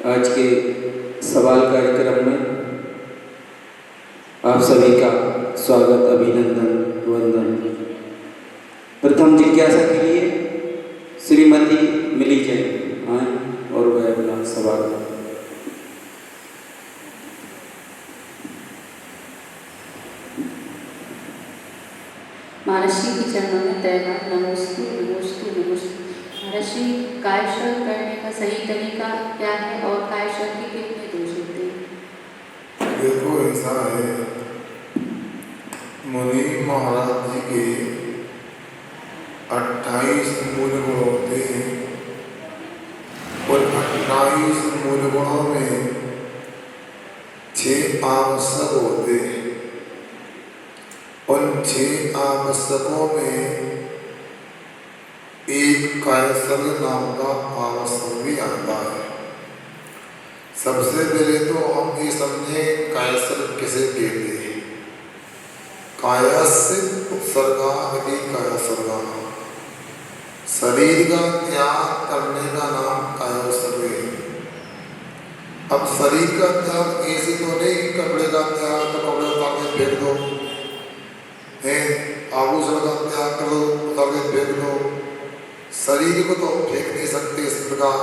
आज के सवाल कार्यक्रम में आप सभी का स्वागत, अभिनंदन, वंदन। प्रथम जिज्ञासा के लिए श्रीमती मिली जैन आए और वह अपना सवाल। महर्षि के चरणों में तैनात नमोस्तु नमोस्तु नमोस्तु। महर्षि, कायशल करने का सही तरीका क्या है और कायशल के कितने दोष होते हैं? देखो, ऐसा है, मुनि महाराज जी के 28 मूल गुण होते हैं और 28 मूल गुणों में 6 आवश्यक होते हैं। उन 6 आवश्यकों में एक कायसल नाम का आवश्यक भी आता है। सबसे पहले तो हम ये समझे कायसल किसे कहते हैं। कायस्य उत्सर्गा यदि कायसर्गा, शरीर का त्याग करने का नाम कायोत्सर्ग है। अब शरीर का त्याग ऐसे तो नहीं, कपड़े का त्याग तो कपड़े उतार के फेंक दो, है आभूषण का त्याग कर दो, उतार के फेंक दो। शरीर को तो फेंक नहीं सकते इस प्रकार,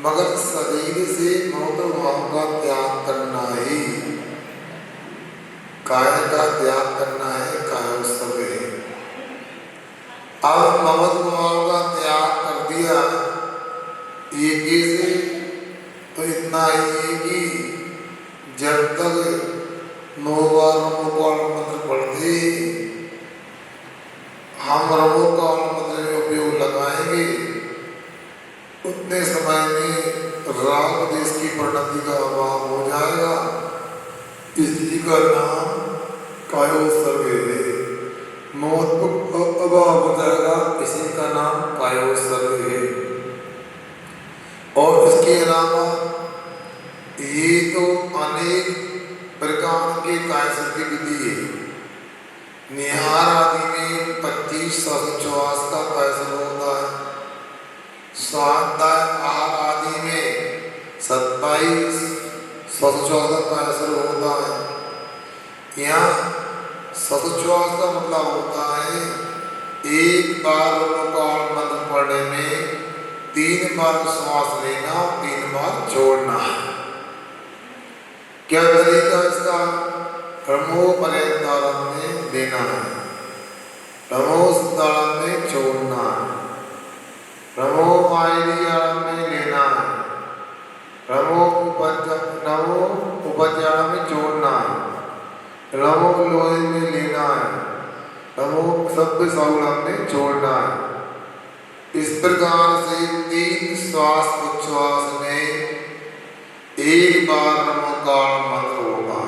मगर शरीर से ममत्व भाव का त्याग करना ही, काय का त्याग करना है, कायोत्सर्ग है। अब ममत्व भाव का त्याग कर दिया एक ही से, तो इतना ही है कि जब तक 9 बार रमोकाल मंत्र पढ़ते हम रमोकाल मंत्र में उपयोग लगाएंगे, उतने समय में राग देश की परिणति का अभाव हो जाएगा। इसी का नाम कायोत्सर्ग है। ममत्व अभाव हो जाएगा, इसी का नाम कायोत्सर्ग है। और इसके अलावा ये तो अनेक प्रकार के कायसल की विधि है। निहार आदि में 25 श्वास का कायसल होता है। स्वाध्याय आदि में 27 श्वास का कायसल होता है। यहाँ श्वास का मतलब होता है एक बार रमोकाल मंत्र पढ़ने में 3 बार श्वास लेना, 3 बार छोड़ना है। क्या तरीका इसका? ब्रह्मो पर्यंतारम में लेना है, ब्रह्मो सिद्धारम में छोड़ना है, ब्रह्मो मायनियारम में लेना है, ब्रह्मो उपचार में छोड़ना है, ब्रह्मो लोहे में लेना है, ब्रह्मो सभ्य सौलभ में छोड़ना है। इस प्रकार से 3 श्वास उच्छ्वास में एक बार रमोकाल मंत्र होगा।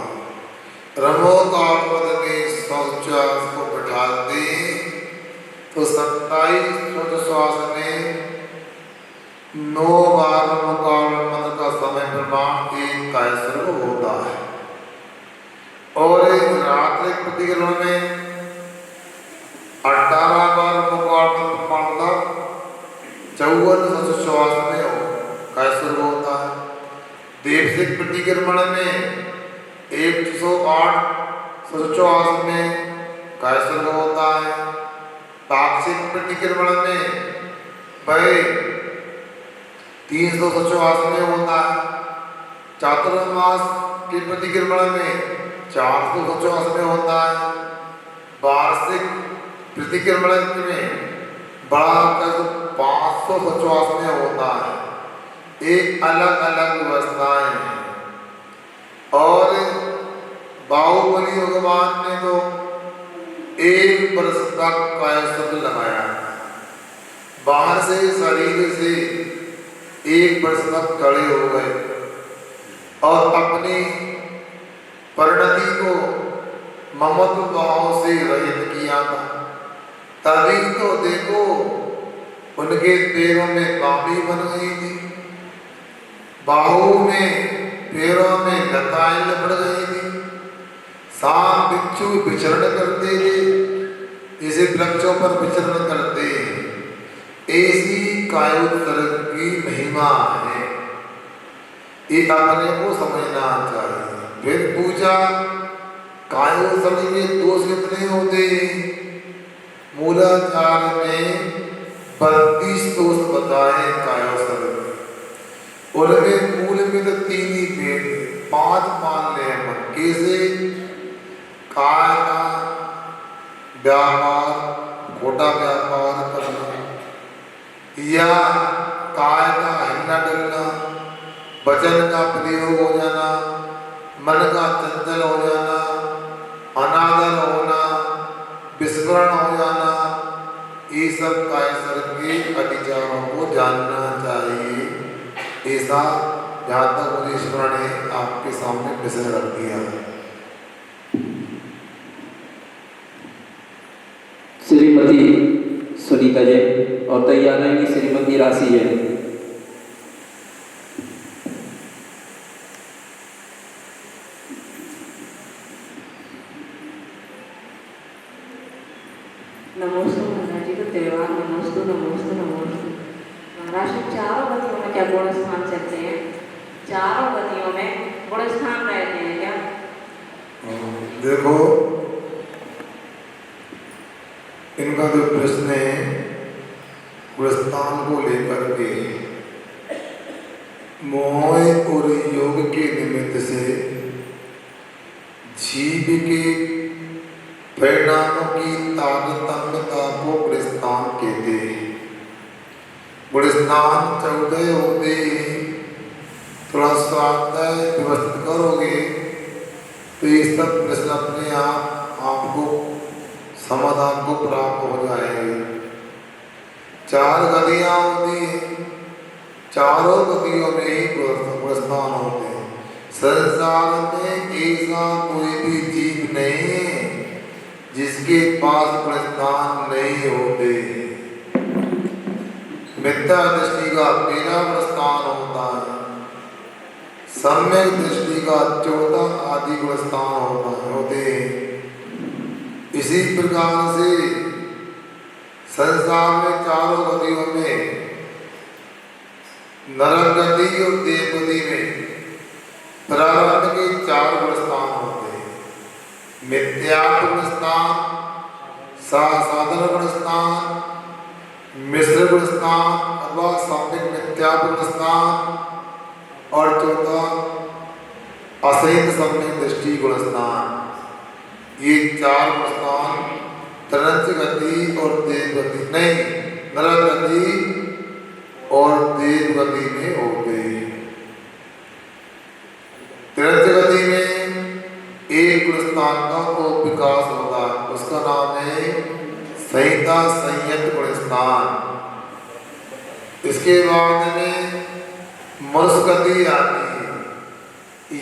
रमोकाल मंत्र में श्वास को बैठाते तो 27 श्वास में 9 बार रमोकाल मंत्र का समय प्रमाण एक कायसल होता है। और रात्रि प्रतिक्रमण में 18 बार रमोकाल मंत्र पढ़ना 54 श्वास में कायसल होता है। देवसिक प्रतिक्रमण में 108 श्वास में कायसल होता है। पाक्षिक प्रतिक्रमण में 300 श्वास में होता है। चातुर्मास के प्रतिक्रमण में 400 श्वास में होता है। वार्षिक प्रतिक्रमण में बड़ा 500 श्वास में होता है। एक अलग अलग व्यवस्थाएं हैं। और बाहुबली भगवान ने तो 1 वर्ष तक कायसल लगाया, बाहर से शरीर से 1 वर्ष तक खड़े हो गए और अपनी परिणति को ममत्व भाव से रहित किया था। तभी तो देखो उनके पैरों में बाबी बन गई थी, बाहु में पैरों में लताएं लपट गई थी, सांप बिच्छू विचरण करते थे, इसे वृक्षों पर विचरण करते हैं। ऐसी कायोत्सर्ग की महिमा है। ये अपने को समझना चाहिए। फिर पूछा कायो सभी में दोष कितने होते? मूलाचार में 32 दोष बताए कायो सभी, उनमें मूल में तो 3 ही पेड़, 5 मान ले हम। कैसे? काय का व्यापार, खोटा व्यापार करना, या काय का हिलना डुलना, वचन का प्रयोग हो जाना, मन का चंचल हो जाना, अनादर होना, विस्मरण हो जाना, ये सब कायसर के अधिचारों को जानना चाहिए। ऐसा जहाँ तक मुझे स्मरण है आपके सामने प्रश्न रख दिया। श्रीमती सुनीता जैन और तैयार रहेंगी श्रीमती राशि जैन। नमोस्तु महाराज जी का त्यौहार, नमोस्तु नमोस्तु नमोस्तु। महाराज जी चारों गतियों में क्या गुण स्थान चलते हैं? चारों गतियों में गुण स्थान रहते हैं क्या? देखो इनका जो प्रश्न है गुणस्थान को लेकर के, मोह और योग के निमित्त से जीव के परिणामों की तारतम्यता को गुणस्थान कहते हैं। गुणस्थान 14 होते थोड़ा स्वाध्याय व्यवस्थित करोगे तो ये सब प्रश्न अपने आप आपको समाधान को प्राप्त हो जाएंगे। 4 गतियाँ होती हैं, चारों गतियों में ही गुणस्थान होते हैं। संसार में ऐसा कोई भी जीव नहीं है जिसके पास गुणस्थान नहीं होते। मिथ्या दृष्टि का 13 गुणस्थान होता है, सम्यक दृष्टि का 14 आदि गुणस्थान होते हैं। इसी प्रकार से संसार में चारों गतियों में, नरक गति और देव गति में प्रारब्ध के 4 गुणस्थान होते हैं। मिथ्या गुणस्थान, साधन गुणस्थान, मिश्र गुणस्थान अथवा सात्विक मिथ्या गुणस्थान, और 4 असहित सम्यक दृष्टि गुणस्थान। ये 4 गुणस्थान त्रंच गति और देव गति नहीं, नरक गति और देव गति में होते हैं। त्रंच गति में एक गुणस्थान का विकास होता है, उसका नाम है संहिता संयत गुणस्थान। इसके बाद में मनुष्य गति आती है।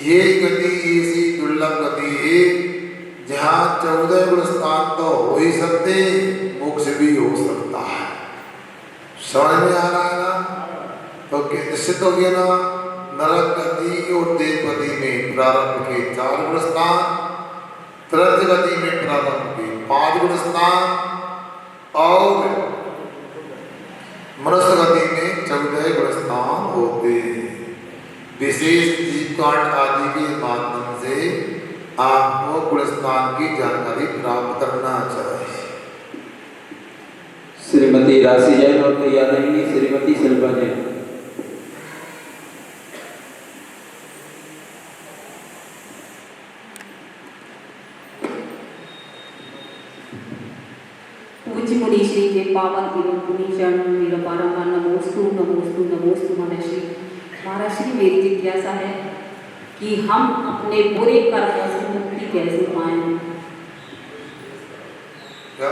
ये गति ऐसी दुर्लभ गति है जहाँ 14 गुणस्थान तो हो ही सकते, मोक्ष भी हो सकता है। समझ में आ रहा है ना? तो निश्चित हो गया ना, नरक गति और देव गति में प्रारंभ के 4 गुणस्थान, त्रंच गति में प्रारंभ के 5 गुणस्थान और मनुष्य गति में 14 गुणस्थान होते हैं। विशेष जीवकांड आदि के माध्यम से आपको गुणस्थान की जानकारी प्राप्त करना चाहिए। श्रीमती राशि जैन और तैयार रहेंगी श्रीमती शिल्पा जैन। पूज्य मुनीश्री के पावन एवं पुनीत चरणों में मेरा बारंबार नमोस्तु नमोस्तु नमोस्तु महर्षि। महर्षि मेरी जिज्ञासा है कि हम अपने बुरे कर्मों से मुक्ति कैसे पाएं? क्या?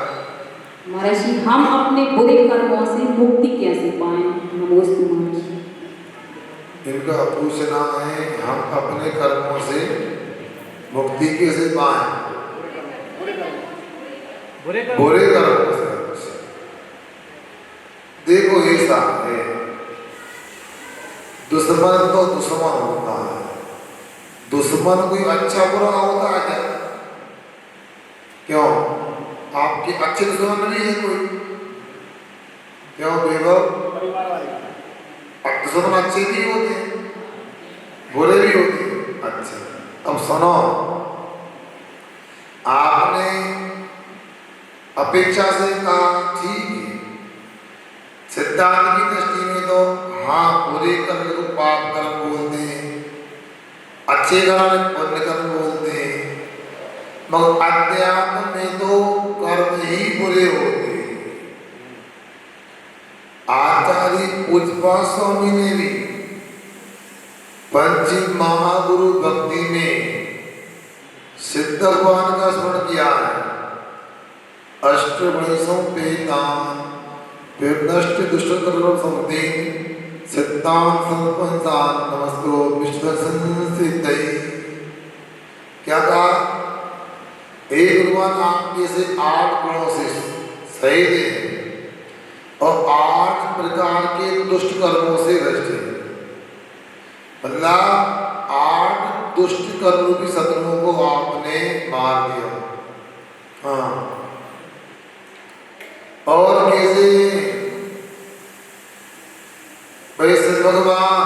महर्षि हम अपने बुरे कर्मों से मुक्ति कैसे पाएं? नमोस्तु महर्षि। इनका पूछना है हम अपने कर्मों से मुक्ति कैसे पाएं? बुरे कर्मों से। देखो ऐसा है, दुश्मन तो दुश्मन होता है। दुश्मन कोई अच्छा बुरा होता है क्या? क्यों? आपके अच्छे दुश्मन भी है कोई? क्यों बेबो? दुश्मन अच्छे भी होते हैं, बुरे भी होते हैं। अच्छा, अब सुनो, आपने अपेक्षा से कहा ठीक है, सिद्धांत की दृष्टि में तो हाँ बुरे कर्म को पाप कर्म बोलते हैं, अच्छे कर्म पुण्य कर्म बोलते हैं, मगर अध्यात्म में तो कर्म ही बुरे होते हैं। आचार्य पूज्यपाद स्वामी ने भी पंचम महागुरु भक्ति में सिद्ध भगवान का स्मरण किया है। अष्टगुणेशों पेतान नष्ट दुष्ट कर्म समृद्धि सिद्धांत संपन्नान नमस्को विश्वसन सिद्धि। क्या कहा? एक भगवान आपके से 8 गुणों से सहित है और 8 प्रकार के दुष्ट कर्मों से भ्रष्ट है। मतलब 8 दुष्ट कर्मों की शत्रुओं को आपने मार दिया। हाँ, और कैसे? वैसे भगवान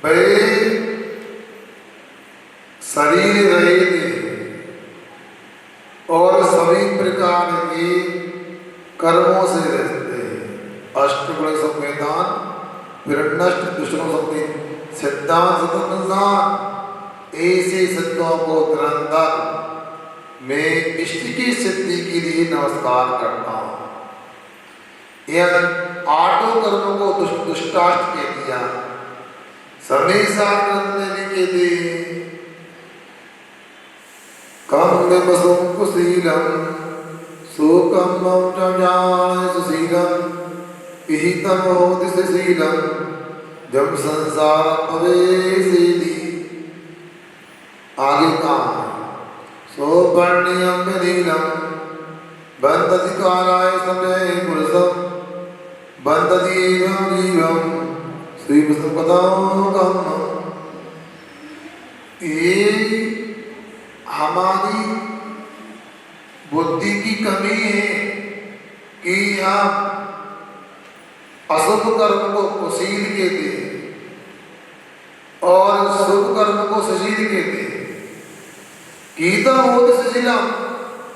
भाई शरीर रहित और सभी प्रकार के कर्मों से रहते हैं। अष्टगुण संवेदान फिर नष्ट दुष्टों शक्ति सिद्धांत संसार ऐसे सत्यों को तुरंत मैं इष्ट की सिद्धि के लिए नमस्कार करता हूँ। यह 8 कर्मों को दुष्टाष्ट कह दिया। समीसा ग्रंथ ने भी कह दी कम में बसुम कुशीलम सुकम मौजान सुशीलम इहितम होति सुशीलम जब संसार अवेसेली। आगे कहा सोपर्णियम नीलम बंदति कालाय समय पुरुषम बंदति एवं जीवम श्री विष्णुपदाम। ये हमारी बुद्धि की कमी है कि हम अशुभ कर्म को कुशील कहते हैं और शुभ कर्म को सुशील कहते हैं। गीता होत सुशीलम,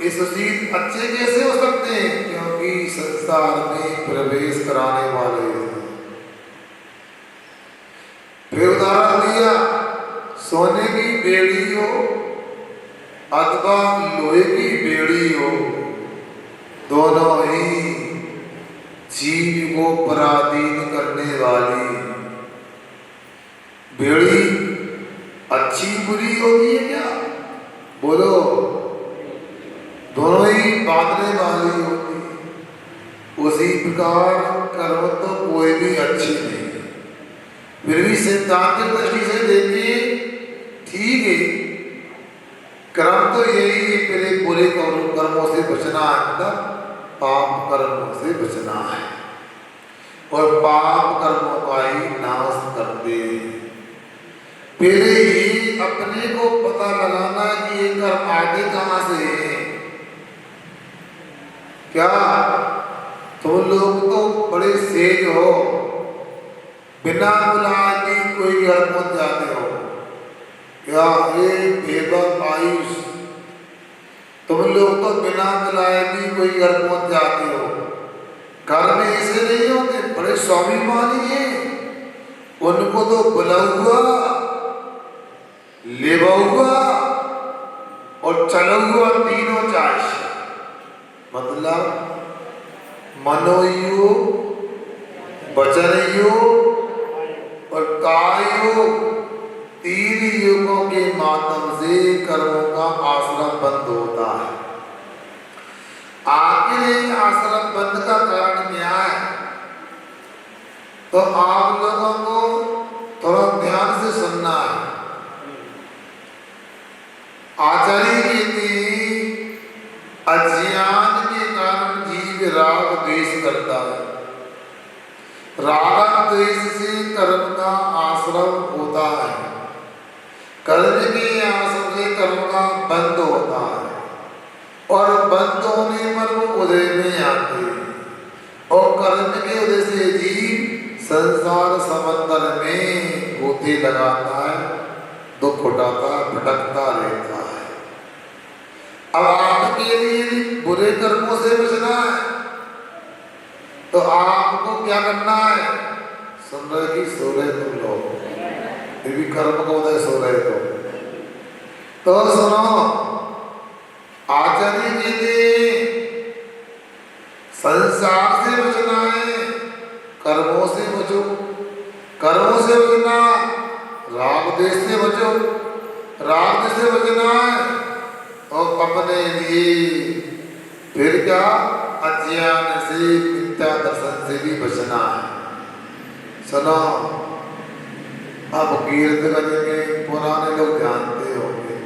ये सुशील अच्छे कैसे हो सकते हैं? क्योंकि संसार में प्रवेश कराने वाले हैं। फिर उदाहरण दिया, सोने की बेड़ी हो अथवा लोहे की बेड़ी हो, दोनों ही जीव को पराधीन करने वाली। बेड़ी अच्छी बुरी होती है क्या? बोलो, दोनों ही बांधने वाली होती है। उसी प्रकार कर्म तो कोई भी अच्छी नहीं, फिर भी सिद्धांत दृष्टि से देखिए ठीक है, कर्म तो यही है, पहले बुरे कर्मों से बचना है, मतलब पाप कर्मों से बचना है और पाप कर्मों का ही नाश करते हैं। पहले ही अपने को पता लगाना कि ये कर्म आगे कहाँ से है। क्या तुम लोग तो बड़े सेज हो, बिना बुलाए भी कोई घर पहुंच जाते हो। क्या ये बेबक आयुष, तुम लोग तो बिना बुलाए भी कोई घर पहुंच जाते हो। घर में ऐसे नहीं होते, बड़े स्वाभिमानी हैं, उनको तो बुला हुआ लेवा हुआ और चला हुआ तीनों चाहिए। मतलब मनोयोग, वचनयोग और कायोग, 3 युगों के माध्यम से कर्मों का आश्रम बंद होता है। आखिर आश्रम बंद का कारण क्या है? तो आप लोगों को थोड़ा ध्यान से सुनना है। आचार्य कहते हैं अज्ञान के कारण जीव राग द्वेष करता है। राग द्वेष से कर्म का आश्रम होता है, कर्म के आश्रम से कर्म का बंद होता है और बंद होने पर वो उदय में आते हैं और कर्म के उदय से जीव संसार समंदर में गोते लगाता है, दुख उठाता भटकता रहता है। अब आपके लिए बुरे कर्मों से बचना है तो आपको क्या करना है? सुन रहे कि सो रहे तुम लोग, फिर भी कर्म को उदय सो रहे तो सुनो, आचार्य जी ने संसार से बचना है, कर्मों से बचो, कर्मों से बचना, राग देश से बचो, राग देश से बचना है और अपने लिए फिर क्या? अज्ञान से, मिथ्या दर्शन से भी बचना है। सुनो, अब कीर्तन करेंगे, पुराने लोग जानते होंगे,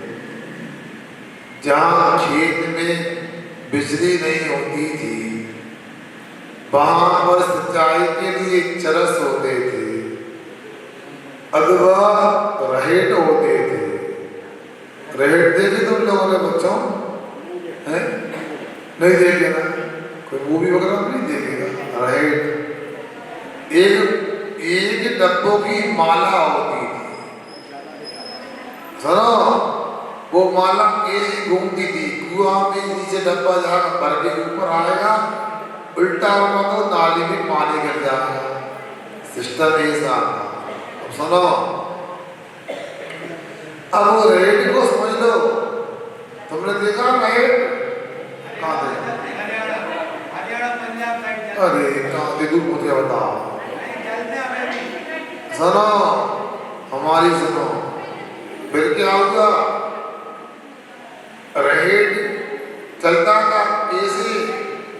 जहाँ खेत में बिजली नहीं होती थी वहां पर सिंचाई के लिए चरस होते थे अथवा रहेट होते थे। रहेट देखे तुम लोगों ने बच्चों? हैं? नहीं देखे ना? कोई मूवी वगैरह नहीं देखेगा। रहेट एक डब्बों की माला होती थी। सुनो, वो माला ऐसी घूमती थी, कुआं में नीचे डब्बा जाकर भर के ऊपर आएगा, उल्टा होगा तो नाली में पानी गिर जाएगा। सिस्टम ऐसा। अब सुनो, अब वो रेट को समझ लो। तुमने देखा रेट? कहाँ देखा? अरे कहाँ देखूं, मुझे बताओ। सुनो, हमारी सुनो, फिर क्या होगा? रेट चलता था ऐसे,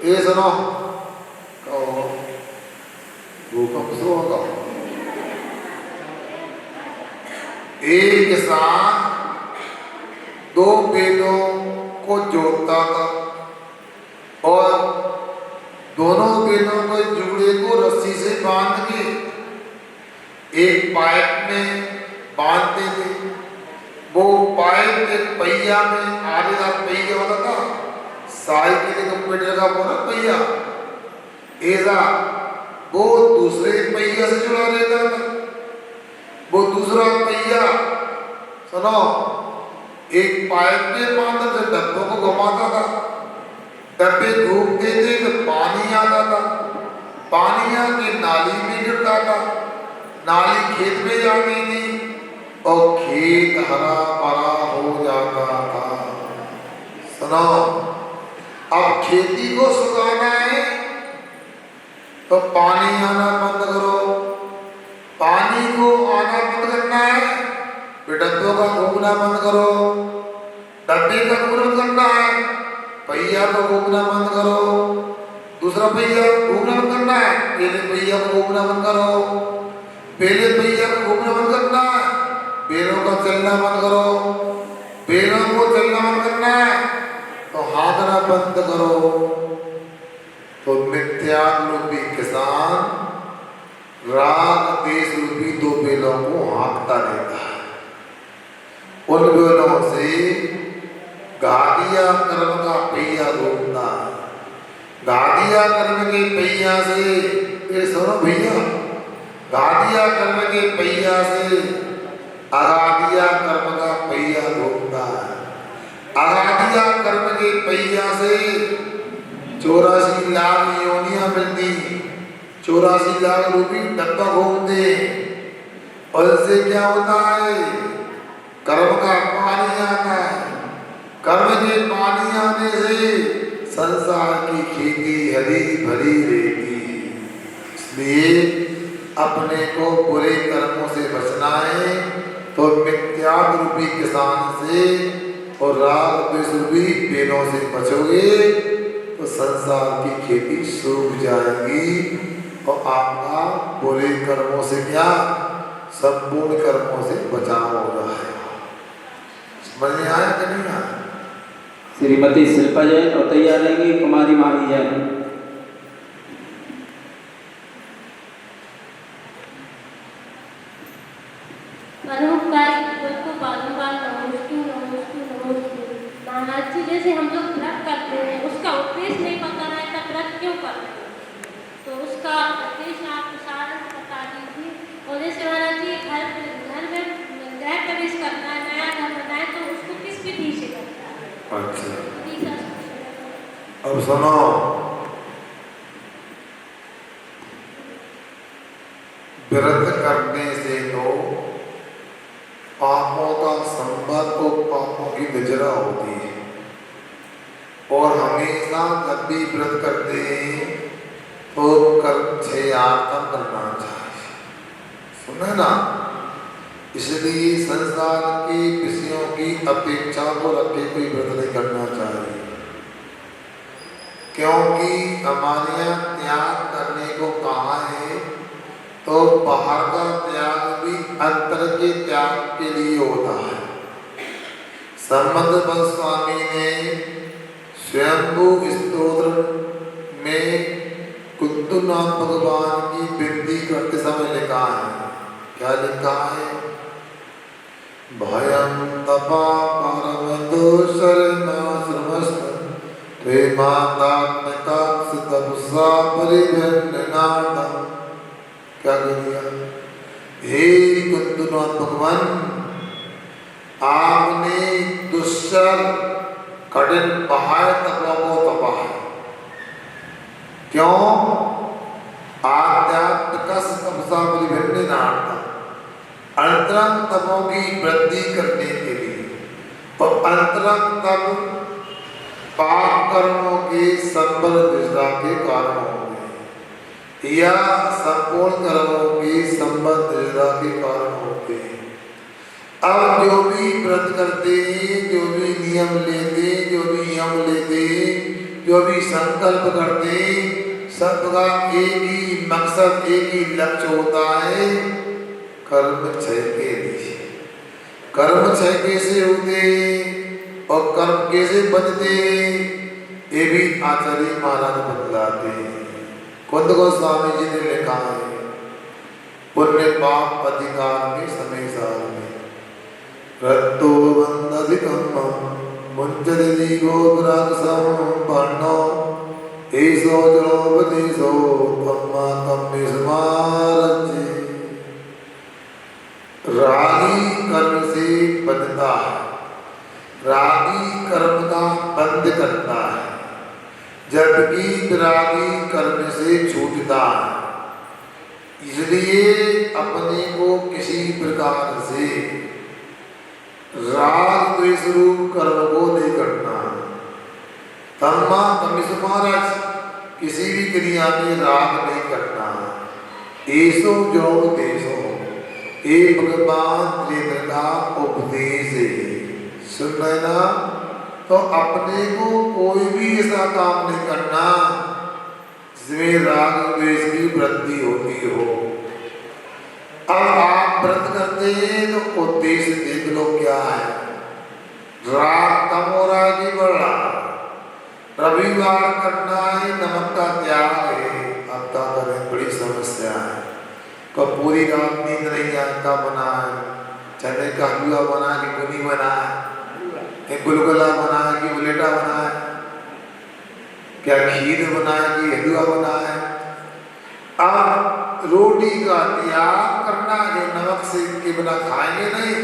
ये सुनो, भूकंप शुरू होगा। एक किसान दो बेलों को जोतता था और दोनों बेलों के जुड़े को रस्सी से बांध के एक पाइप में बांधते थे। वो पाइप एक पहिया में, आगे का पहिया होता था, साइकिल कंप्यूटर का पूरा पहिया ऐसा, वो दूसरे पहिया से जुड़ा रहता था। वो दूसरा पहिया सुनो, एक पाइप के माध्यम से डब्बों को घुमाता था। डब्बे घूमते थे तो पानी आता था, पानी आके नाली में गिरता था, नाली खेत में जाती थी और खेत हरा भरा हो जाता था। सुनो, अब खेती को सुधारना है तो पानी आना बंद करो। पानी को आना बंद करना है तो डब्बों का घूमना बंद करो। डब्बे का घूमना बंद करना है, पहिया को घूमना बंद करो। दूसरा पहिया घूमना बंद करना है, पहले पहिया को घूमना बंद करो। पहले पहिया को घूमना बंद करना है, पैरों का चलना बंद करो। पैरों को चलना बंद करना है तो हाँकना बंद करो। तो मिथ्या रूपी किसान राग देश रूपी दो बेलों को हाँकता रहता है। उन बेलों से गादिया कर्म का पहिया घूमता है। गादिया कर्म के पहिया से, ये सुनो भैया, गादिया कर्म के पहिया से अगादिया कर्म का पहिया घूमता है। अगादिया कर्म के पहिया से 84 लाख योनियां मिलती, 84 लाख रूपी डब्बा घूमते। और इससे क्या होता है? कर्म का पानी आता है। कर्म के पानी आने से संसार की खेती हरी भरी रहती है। इसलिए अपने को बुरे कर्मों से बचना है तो मिथ्या रूपी किसान से और राग द्वेष रूपी बेलों से बचोगे तो संसार की खेती सूख जाएगी और आपका बुरे कर्मों से क्या, संपूर्ण कर्मों से बचाव हो जाएगा। समझ में आया कि नहीं आया? श्रीमती शिल्पा जैन और तैयार रहेंगी कुमारी माही जैन। महाराज जी, जैसे हम लोग व्रत करते हैं उसका उद्देश्य नहीं पता रहता, व्रत क्यों करते हैं, तो उसका उद्देश्य आप सारा बता अच्छा, अब सुनो, व्रत करने से तो पापों का संबंध और पापों की नजरा होती है, और हमेशा जब भी व्रत करते हैं तो कर्मक्षयार्थम करना चाहिए, सुना ना। इसलिए संसार के विषयों की अपेक्षा को रखे कोई व्रत नहीं करना चाहिए, क्योंकि हमारे यहाँ त्याग करने को कहा है तो बाहर का त्याग भी अंतर के त्याग के लिए होता है। संबंध स्वामी ने स्वयंभू स्तोत्र में कुंतुनाथ भगवान की विनती करते समय लिखा है, क्या लिखा है? भयं तपा परमतो शरणश्रमस्व प्रेमात्मका तपसा परिवर्तनार्थम। क्या कह दिया? हे कुंतुनाथ भगवान, आपने दुष्कर कठिन पहाड़ तपों को तपा है, क्यों? आध्यात्मिक तपसा परिवर्तनार्थम, अंतरंग तपों की वृद्धि करने के लिए, और अंतरंग तप पाप कर्मों के संबल दृष्टा के कारण होते हैं, या संपूर्ण कर्मों के संबल दृष्टा के कारण होते हैं। अब जो भी व्रत करते हैं, जो भी नियम लेते हैं, जो भी यम लेते हैं, जो भी संकल्प करते हैं, सबका एक ही मकसद, एक ही लक्ष्य होता है, कर्म क्षय के लिए। कर्म क्षय कैसे होते और कर्म कैसे बनते, ये भी आचार्य महाराज बतलाते हैं। कुंद गोस्वामी जी ने लिखा है पुण्य पाप अधिकार में समय सार में, रत्तो बंधिकम मुंजति गोत्रासम वर्णो एसो जलोपदेशो तम्मा तम्मे समारज्ये। रागी कर्म से बंधता है, रागी कर्म का बंध करता है, जबकि विरागी कर्म से छूटता है। इसलिए अपने को किसी प्रकार से राग द्वेष रूप कर्म को नहीं करना। तम्मा तमिस महाराज, किसी भी क्रिया में राग नहीं करना। ऐसो जो देशो, ये भगवान नेत्र का उपदेश है, सुन रहे ना। तो अपने को कोई भी ऐसा काम नहीं करना जिसमें राग द्वेष की वृद्धि होती हो। अब आप व्रत करते हैं तो उद्देश्य देख लो क्या है, राग कम हो रहा है कि बढ़ रहा है। रविवार करना है, नमक का त्याग है, अब क्या करें, बड़ी समस्या है। कब पूरी रात नींद नहीं आता, बना है चने का हलवा बना कि गुनी बना है, गुलगुला बना है कि उलेटा बना है, क्या खीर बना है कि हलवा बना है। अब रोटी का त्याग करना, जो नमक से के बिना खाएंगे नहीं,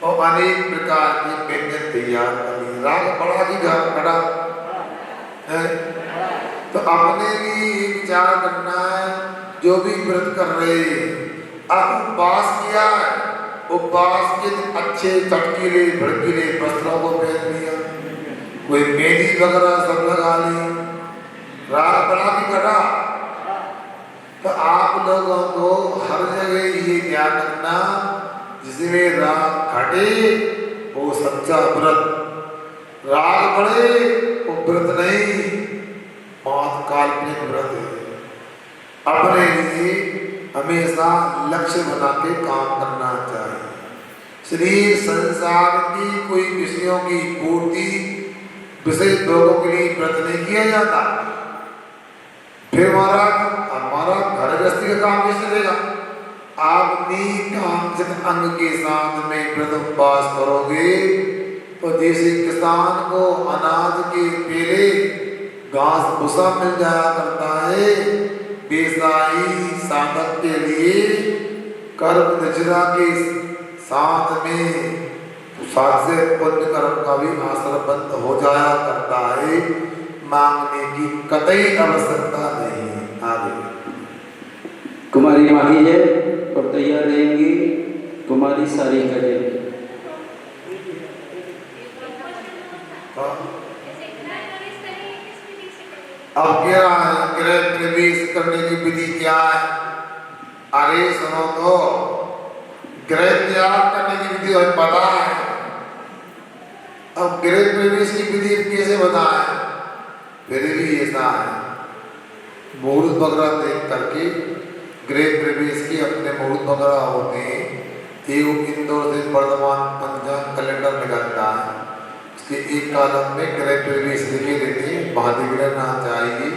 और अनेक प्रकार के व्यंजन तैयार करेंगे। राग बड़ा की घड़ा है, तो अपने लिए विचार करना है। जो भी व्रत कर रहे, अब उपवास किया है, उपवास के अच्छे चटकीले भड़कीले वस्त्रों को पहन लिया, कोई मेहंदी वगैरह सब लगा ली, राग बड़ा की घड़ा। तो आप लोगों को हर जगह ये ध्यान रखना, जिसमें राग घटे वो सच्चा व्रत, राग बढ़े वो व्रत नहीं, बहुत काल्पनिक व्रत है। अपने लिए हमेशा लक्ष्य बना के काम करना चाहिए। इसलिए संसार की कोई विषयों की पूर्ति विषय लोगों के लिए व्रत नहीं किया जाता। फिर हमारा घर गृहस्थी का काम कैसे चलेगा? आप नीक अंग के साथ में व्रत उपवास करोगे तो जैसे किसान को अनाज के पहले घास भूसा मिल जाया करता है, बेसाई साधक के लिए कर्म निजरा के साथ में साथ से पुण्य कर्म का भी आश्रय बंद हो जाया करता है, मांगने की कतई आवश्यकता नहीं। आगे कुमारी माही है और तैयार रहेंगी कुमारी सारिका जी। अब क्या है, गृह प्रवेश करने की विधि क्या है? अरे सुनो तो, गृह त्याग करने की विधि हमें पता है, अब गृह प्रवेश की विधि कैसे बताएं? फिर भी ऐसा है, मुहूर्त वगैरह देख करके गृह प्रवेश के अपने मुहूर्त वगैरह होते हैं। इंदौर से वर्धमान पंचांग कैलेंडर निकलता है, उसके एक कॉलम में गृह प्रवेश लिखे देते हैं, महाधिग्रहण चाहिए,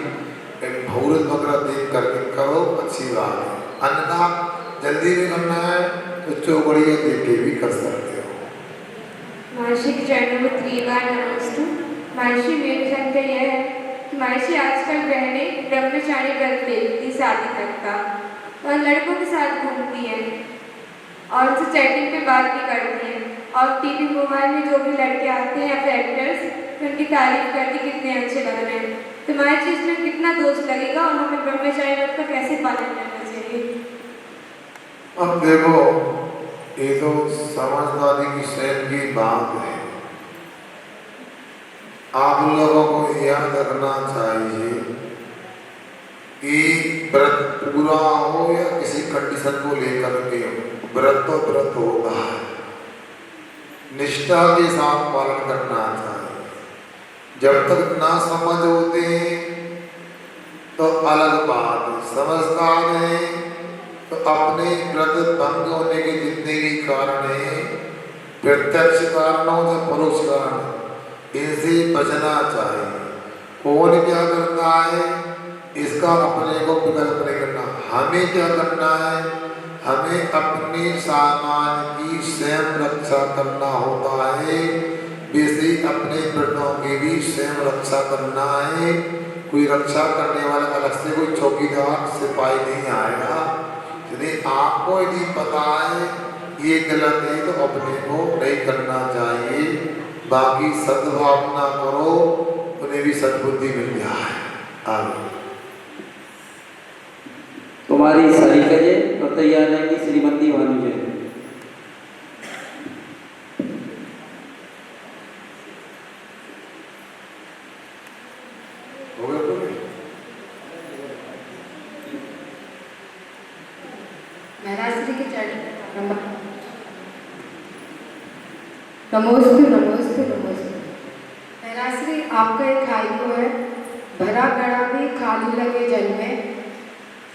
मुहूर्त वगैरह देख करके करो, अच्छी बात है। अन्यथा जल्दी भी करना है तो चौकड़ियाँ देख के भी कर सकते हो। महर्षि के चरणों में त्रिवार नमस्तु। महर्षि मेरी शंका यह है कि महर्षि आजकल बहनें ब्रह्मचारी व्रत लेती शादी तक का और लड़कों के साथ घूमती हैं और उनसे चैटिंग पे बात भी करती हैं और टीवी मोबाइल में जो भी लड़के आते हैं या फिर एक्टर्स उनकी तारीफ करती कितने अच्छे लग रहे हैं। तो महर्षि इसमें कितना दोष लगेगा और हमें ब्रह्मचारी व्रत का कैसे पालन करना चाहिए? अब देखो, ये तो समझदारी की शैल की बात है। आप लोगों को याद रखना चाहिए कि व्रत पूरा हो या किसी कंडीशन को लेकर के व्रत तो व्रत होता है, निष्ठा के साथ पालन करना चाहिए। जब तक ना समझ होते हैं तो अलग बात है, समझदार है तो अपने व्रत भंग होने के जितने भी कारण हैं, प्रत्यक्ष कारणों या परोक्ष कारण, इनसे बचना चाहिए। कौन क्या करता है इसका अपने को विकल्प नहीं करना। हमें क्या करना है, हमें अपने सामान की स्वयं रक्षा करना होता है, वैसे अपने व्रतों की भी स्वयं रक्षा करना है। कोई रक्षा करने वाला अलग से कोई चौकीदार सिपाही नहीं आएगा। यदि आपको यदि पता है ये गलत है तो अपने को नहीं करना चाहिए, बाकी सद्भावना करो, उन्हें भी सद्बुद्धि मिल जाए। आगे कुमारी सारिका जी और तैयार रहेंगी श्रीमती भानु जी। हो गया तो महराश्री के चरण नमोस्तु नमोस्तु नमोस्तु। महराश्री आपका एक हाइको है, भरा गड़ा भी खाली लगे जल में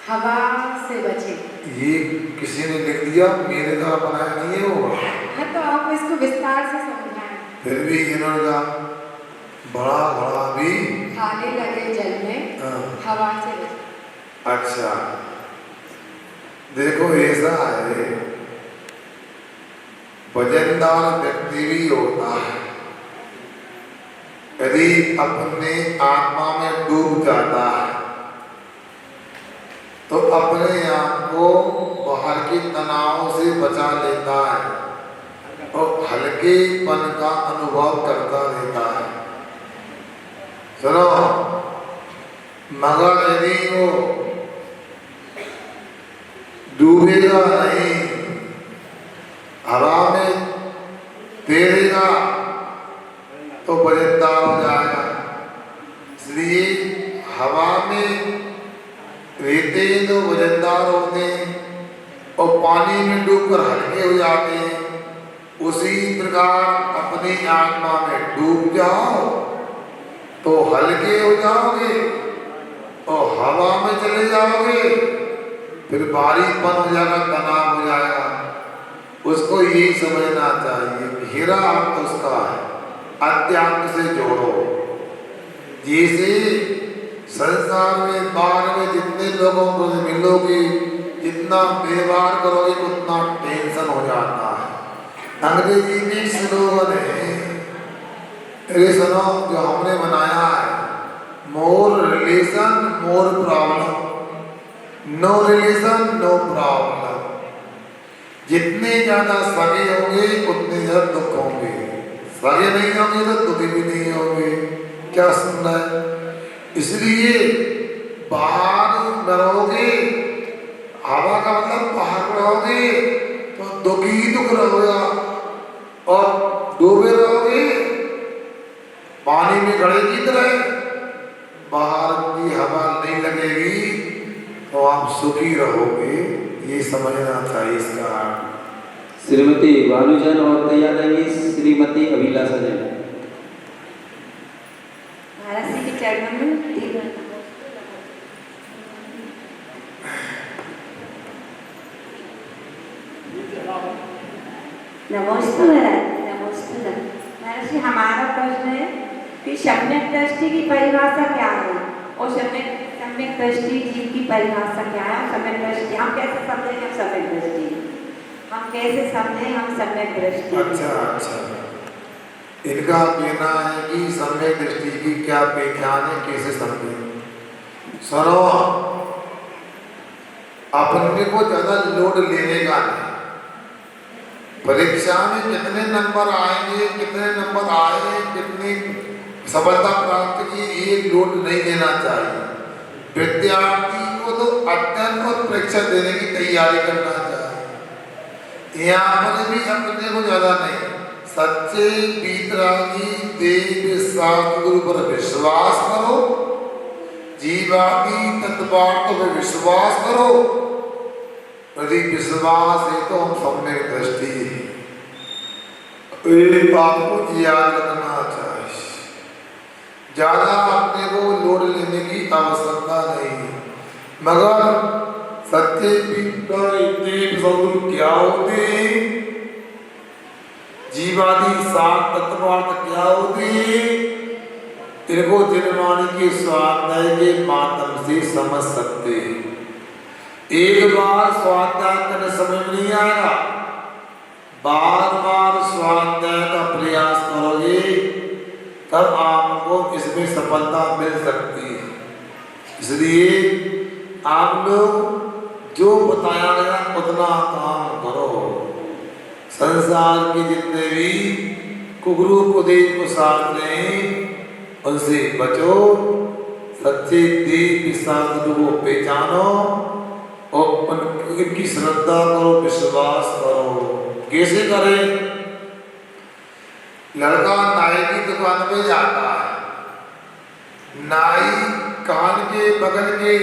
हवा से बचे। ये किसी ने लिख दिया, मेरे द्वारा बनाया नहीं है वो। हाँ तो आप इसको विस्तार से समझाएं। फिर भी इन्होंने कहा बड़ा बड़ा भी खाली लगे जल में हवा से बचे। अच्छा, देखो ऐसा है, वजनदार व्यक्ति भी होता है, यदि अपने आत्मा में डूब जाता है तो अपने आप को बाहर के तनावों से बचा लेता है और हल्केपन का अनुभव करता रहता है। सुनो, मगर यदि वो डूबेगा नहीं, हवा में तैरेगा तो वजनदार हो जाएगा। इसलिए हवा में रहते हैं तो वजनदार होते हैं और पानी में डूबकर हल्के हो जाते हैं। उसी प्रकार अपनी आत्मा में डूब जाओ तो हल्के हो जाओगे और हवा में चले जाओगे फिर भारीपन हो जाएगा, तनाव हो जाएगा। उसको यही समझना चाहिए, घेरा अर्थ उसका है, अध्यात्म से जोड़ो। जैसे संसार में बाहर में जितने लोगों को मिलोगे, जितना व्यवहार करोगे उतना टेंशन हो जाता है। अंग्रेजी में स्लोगन है, अरे सुनो, जो हमने बनाया है, more relation more problem, no relation no problem. जितने ज्यादा सगे होंगे उतने इधर दुख होंगे, सगे नहीं होंगे तो दुखी भी नहीं होंगे। क्या सुनना है? इसलिए बाहर न रहोगे, हवा का मतलब बाहर रहोगे तो दुख ही दुख रहोगा, और डूबे रहोगे पानी में घड़े की तरह, बाहर की हवा नहीं लगेगी तो आप सुखी रहोगे। ये समझना था इसका। श्रीमती भानुजन और तैयार रहेंगी श्रीमती अभिलाषा जैन। महाराज जी के चरणों में नमस्ते महाराज, नमस्ते महाराज जी। हमारा प्रश्न है कि सम्यक दृष्टि की परिभाषा क्या है, और सम्यक दृष्टि जीव की परिभाषा क्या है? सम्यक दृष्टि हम कैसे समझेंगे? हम सम्यक दृष्टि हम कैसे समझें? हम सम्यक दृष्टि। अच्छा, इनका कहना है कि सम्यक दृष्टि की क्या पहचान है, कैसे समझे? सुनो, अपने को ज्यादा लोड लेने का नहीं। परीक्षा में कितने नंबर आएंगे, कितने नंबर आए, कितनी सफलता प्राप्त की, ये लोड नहीं लेना चाहिए। विद्यार्थी को तो अध्ययन और परीक्षा देने की तैयारी करना चाहिए। यहाँ पर भी अपने को ज्यादा नहीं, सच्चे वीतरागी देव शास्त्र गुरु पर विश्वास करो, जीवादी तत्वार्थ पर विश्वास करो। यदि विश्वास है तो हम सम्यक दृष्टि है। आपको याद रखना चाहिए, ज्यादा अपने को लोड लेने की आवश्यकता नहीं। मगर सत्य देव क्या होते हैं, जीवादी सात तत्वार्थ क्या होते हैं, इनको जनवाणी के स्वाध्याय के माध्यम से समझ सकते हैं। एक बार स्वाध्याय करने समय में नहीं आएगा, बार बार स्वाध्याय का प्रयास करोगे तब आपको इसमें सफलता मिल सकती है। इसलिए आप लोग जो बताया गया उतना काम करो। संसार के जितने भी कुगुरु उपदेश को साथ लें उनसे बचो, सच्चे देव शास्त्र को पहचानो और उनकी श्रद्धा करो, विश्वास करो। कैसे करें? लड़का नाई की दुकान पे जाता है, नाई कान के बगल के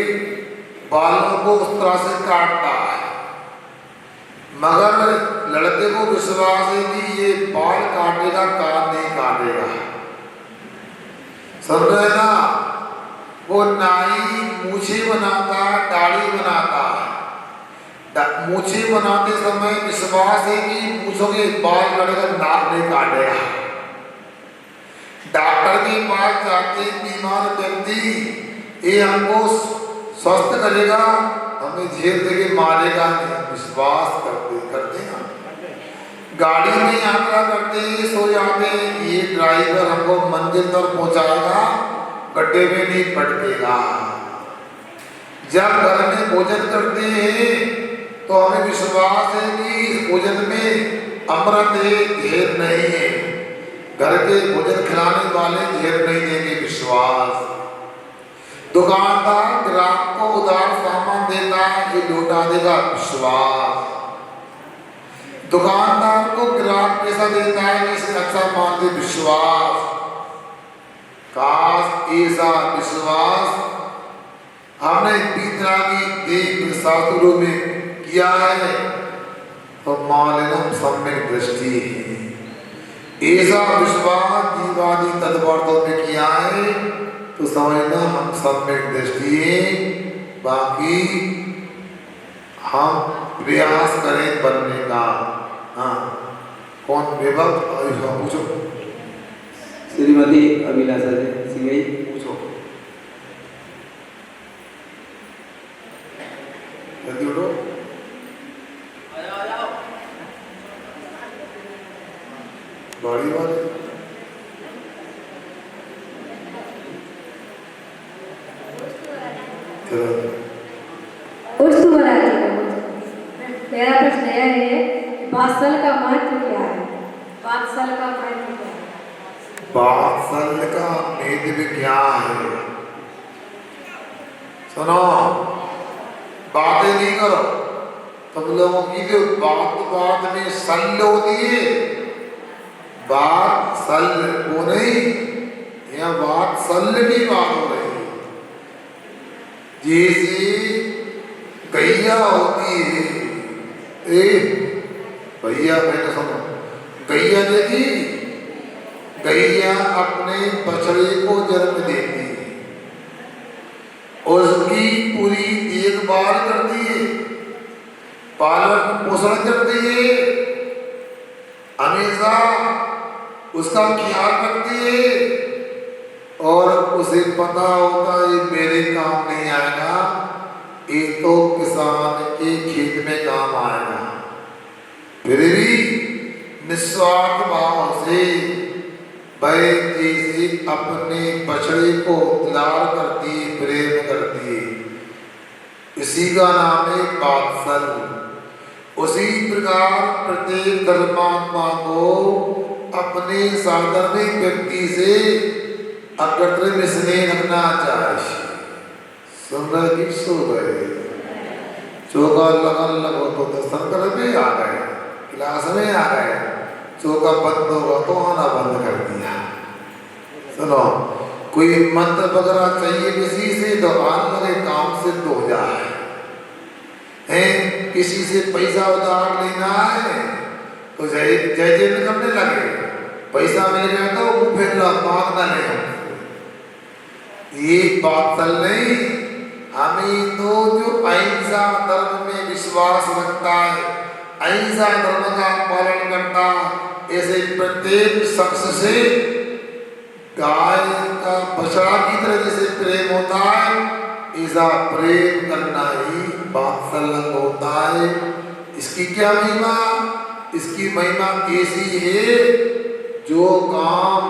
बालों को उस तरह से काटता है, मगर लड़के को विश्वास है कि ये बाल काटेगा, कान नहीं काटेगा। समझ रहे ना? वो नाई मूछे बनाता है, दाढ़ी बनाता है। मूछे बनाते समय विश्वास है कि मूछों के बाल कटेगा, नाक नहीं काटेगा। डॉक्टर के पास जाते बीमार व्यक्ति, ये हमको स्वस्थ करेगा, हमें झेल देके मारेगा नहीं, विश्वास करते हैं। गाड़ी में यात्रा करते ही सो जाते हैं, ये ड्राइवर हमको मंजिल पर पहुंचाएगा, गड्ढे में नहीं पटकेगा। जब घर में भोजन करते हैं तो हमें विश्वास है कि इस भोजन में अमृत है, ढेर नहीं है। घर के भोजन खिलाने वाले ढेर नहीं देंगे, विश्वास। दुकानदार ग्राहक को उधार सामान देता है, ये लौटा देगा, विश्वास। दुकानदार को ग्राहक पैसा देता है कि इसे अच्छा मान दे, विश्वास। काश ऐसा विश्वास हमने वीतरागी देव शास्त्रों में किया है तो मान लेना सम्यक दृष्टि है। ऐसा विश्वास जीवादी तत्वार्थों में किया है तो समझना हम सम्यक दृष्टि है। बाकी हम प्रयास करें बनने का। हाँ, कौन विभक्त पूछो? श्रीमती अभिलाषा सिंह पूछो, जल्दी उठो। गाड़ी वाले मेरा प्रश्न यह है, वात्सल का महत्व क्या है? वात्सल का प्रयत्न क्या है? वात्सल्य का नेत्र विज्ञान है। सुनो, बातें नहीं करो। तुम लोगों की जो बात में शल्य होती है, बात शल्य वो नहीं, यह बात शल्य की बात हो रही है। जैसे गैया होती है, भैया मैंने सुनो, गैया देखी, गैया अपने बछड़े को जन्म देती है, उसकी पूरी देखभाल करती है, पालन पोषण करती है, हमेशा उसका ख्याल रखती है, और उसे पता होता है मेरे काम नहीं आएगा, ये तो किसान के खेत में काम आएगा। फिर भी निस्वार्थ भाव से वह जैसे अपने बछड़े को दुलार करती है, प्रेम करती है, इसी का नाम है वात्सल्य। उसी प्रकार प्रत्येक धर्मात्मा को अपने साधर्मिक व्यक्ति से अकृत्रिम स्नेह रखना चाहिए। सुन रहे कि सो गए? चौका लगन लगो तो दर्शन करने आ गए, क्लास में आ गए, चौका बंद होगा तो आना बंद कर दिया। सुनो, कोई मंत्र वगैरह चाहिए किसी से तो आने लगे, काम सिद्ध हो जाए। किसी से पैसा उधार लेना है तो जय जय जय करने लगे, पैसा मिल गया तो वो फिर मांगना नहीं। ये बात चल नहीं। हमें तो जो अहिंसा धर्म में विश्वास रखता है, अहिंसा धर्म का पालन करता, ऐसे प्रत्येक शख्स से गाय का बछड़ा की तरह जैसे प्रेम होता है, ऐसा प्रेम करना ही वात्सल्य होता है। इसकी क्या महिमा? इसकी महिमा ऐसी है, जो काम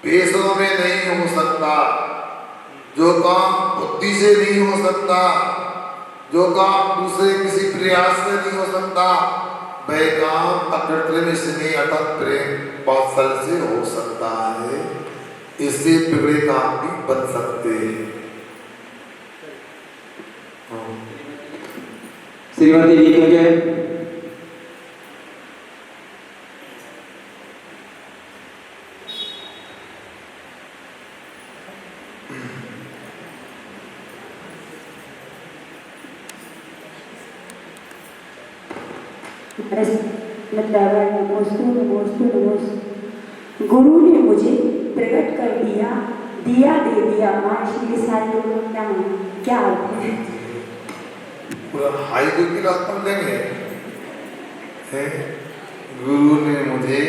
पैसों में नहीं हो सकता, जो काम बुद्धि से नहीं हो सकता, जो काम दूसरे किसी प्रयास से नहीं हो सकता, वह काम अकृत्रिम स्नेह अर्थात प्रेम वात्सल्य से हो सकता है। इससे बिगड़े काम भी बन सकते हैं। श्रीमती नीतू जैन। गुरु ने मुझे प्रकट कर दिया, दिया दे दिया। महर्षि के सारे क्या अर्थ है? पूरा हाई की बात पढ़ देंगे। गुरु ने मुझे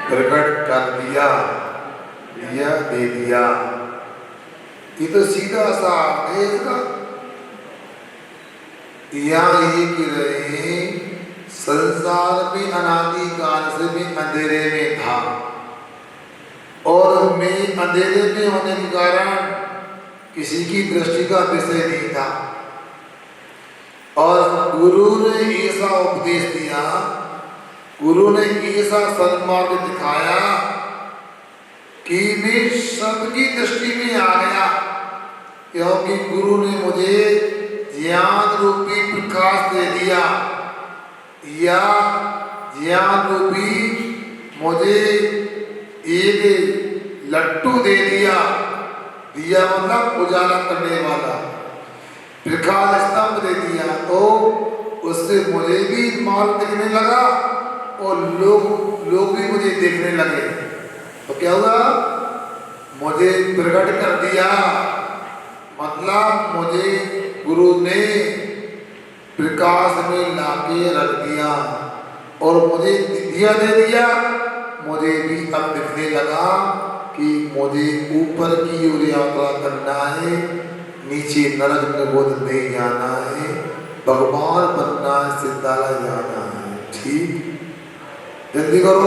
प्रकट कर दिया, दिया दे दिया। ये तो सीधा सा है इसका। यहाँ ये कह रहे हैं, संसार में अनादि काल से भी अंधेरे में था, और मैं अंधेरे में होने के कारण किसी की दृष्टि का विषय नहीं था, और गुरु ने ऐसा उपदेश दिया, गुरु ने ऐसा सन्मार्ग दिखाया कि मैं सबकी दृष्टि में आ गया, क्योंकि गुरु ने मुझे ज्ञान रूपी प्रकाश दे दिया, या ज्ञान रूपी मुझे एक लट्टू दे दिया। दिया मतलब उजाला करने वाला, प्रकाश स्तंभ दे दिया, तो उससे मुझे भी माल दिखने लगा और लोग भी मुझे देखने लगे। तो क्या हुआ? मुझे प्रकट कर दिया, मतलब मुझे गुरु ने प्रकाश में लाके रख दिया और मुझे दिया दे दिया। मुझे भी अब दिखने लगा कि मुझे ऊपर की ओर यात्रा करना है, नीचे नरक में बोध नहीं जाना है, भगवान बनना है, सिद्धालय जाना है। ठीक, जल्दी करो।